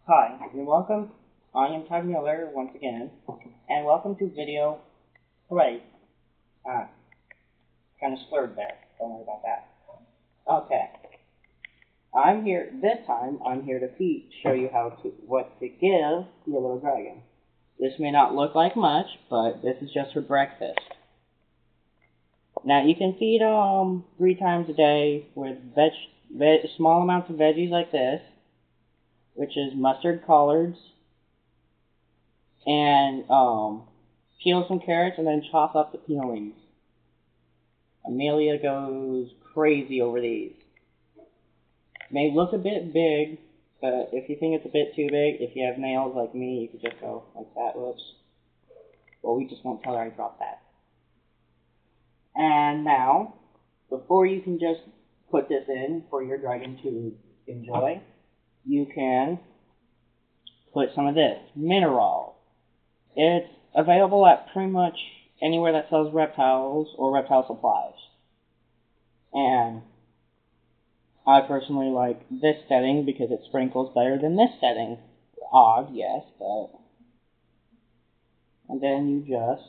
Hi, and welcome. I am Todd Miller once again, and welcome to video 3. Kind of slurred there. Don't worry about that. Okay, This time, I'm here to show you what to give your little dragon. This may not look like much, but this is just for breakfast. Now you can feed 3 times a day with small amounts of veggies like this, which is mustard collards, and peel some carrots and then chop up the peelings. Amelia goes crazy over these. May look a bit big, but if you think it's a bit too big, if you have nails like me, you could just go like that. Whoops. Well, we just won't tell her I dropped that. And now, before you can just put this in for your dragon to enjoy, you can put some of this mineral. It's available at pretty much anywhere that sells reptiles or reptile supplies. And I personally like this setting because it sprinkles better than this setting. Odd, yes, but... And then you just...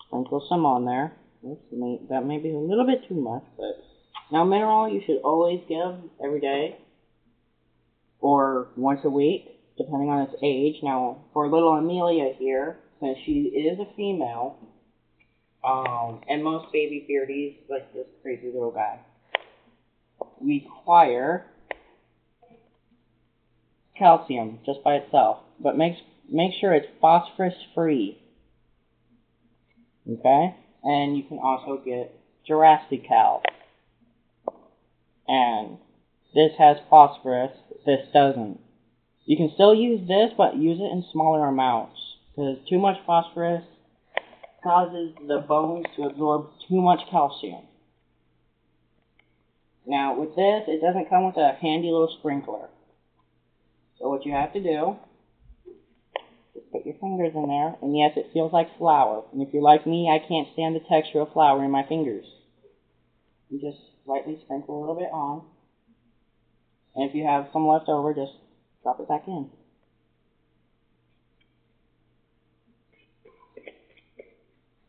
sprinkle some on there. Oops, that may be a little bit too much, but... Now, mineral you should always give every day, or once a week, depending on its age. Now, for little Amelia here, since she is a female, and most baby beardies, like this crazy little guy, require calcium just by itself, but make sure it's phosphorus free. Okay? And you can also get Jurassic Cal. And this has phosphorus, this doesn't. You can still use this, but use it in smaller amounts, because too much phosphorus causes the bones to absorb too much calcium. Now, with this, it doesn't come with a handy little sprinkler. So what you have to do is put your fingers in there, and yes, it feels like flour. And if you're like me, I can't stand the texture of flour in my fingers. You just lightly sprinkle a little bit on. And if you have some left over, just drop it back in.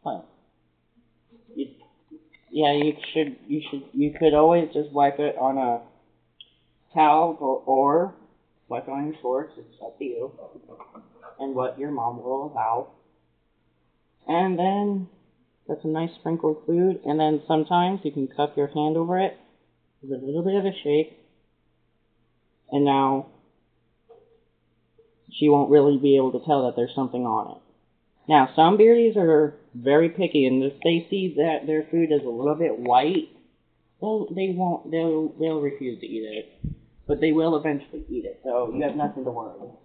Well, you could always just wipe it on a towel or wipe it on your shorts. It's up to you and what your mom will allow. And then that's a nice sprinkle of food. And then sometimes you can cup your hand over it with a little bit of a shake. And now she won't really be able to tell that there's something on it. Now, some beardies are very picky, and if they see that their food is a little bit white, they'll refuse to eat it. But they will eventually eat it, so you have nothing to worry about.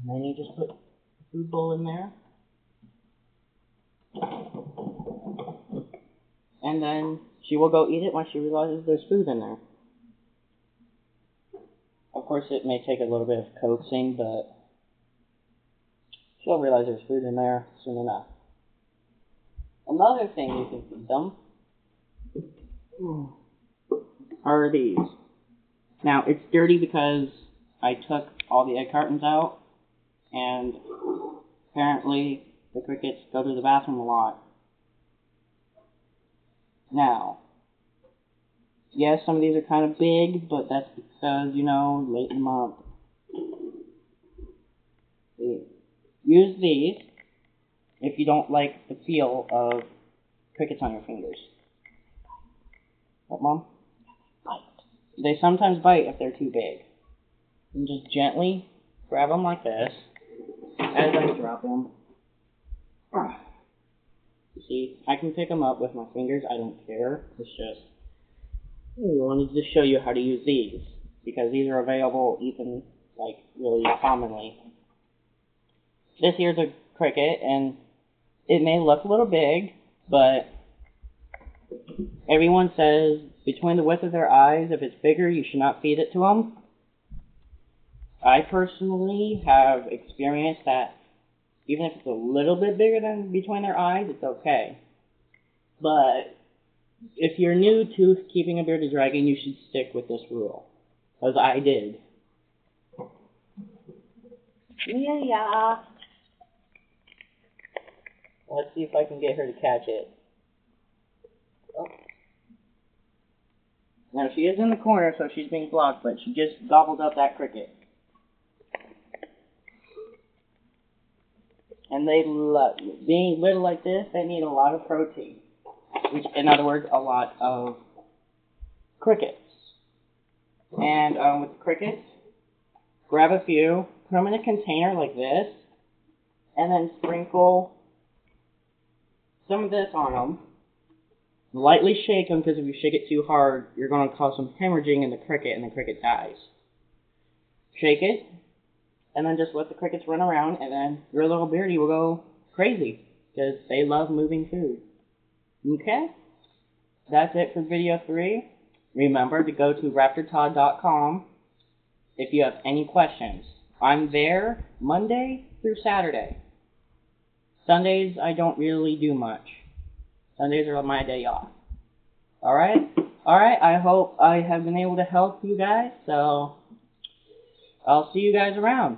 And then you just put the food bowl in there. And then she will go eat it when she realizes there's food in there. Of course, it may take a little bit of coaxing, but she'll realize there's food in there soon enough. Another thing you can feed them are these. Now, it's dirty because I took all the egg cartons out, and apparently the crickets go to the bathroom a lot. Now, yes, some of these are kind of big, but that's because, late in the month. Use these if you don't like the feel of crickets on your fingers. What, Mom? Bite. They sometimes bite if they're too big. And just gently grab them like this as I drop them. You see, I can pick them up with my fingers. I don't care. It's just, I wanted to show you how to use these, because these are available even, really commonly. This here's a cricket, and it may look a little big, but everyone says between the width of their eyes, if it's bigger, you should not feed it to them. I personally have experienced that even if it's a little bit bigger than between their eyes, it's okay. But if you're new to keeping a bearded dragon, you should stick with this rule. As I did. Yeah. Let's see if I can get her to catch it. Oh. Now, she is in the corner, so she's being blocked, but she just gobbled up that cricket. And they love, being little like this, they need a lot of protein. Which, in other words, a lot of crickets. And with crickets, grab a few, put them in a container like this, and then sprinkle some of this on them. Lightly shake them, because if you shake it too hard, you're going to cause some hemorrhaging in the cricket, and the cricket dies. Shake it, and then just let the crickets run around, and then your little beardy will go crazy, because they love moving food. Okay? That's it for video 3. Remember to go to RaptorTodd.com if you have any questions. I'm there Monday through Saturday. Sundays, I don't really do much. Sundays are my day off. Alright? Alright, I hope I have been able to help you guys, so I'll see you guys around.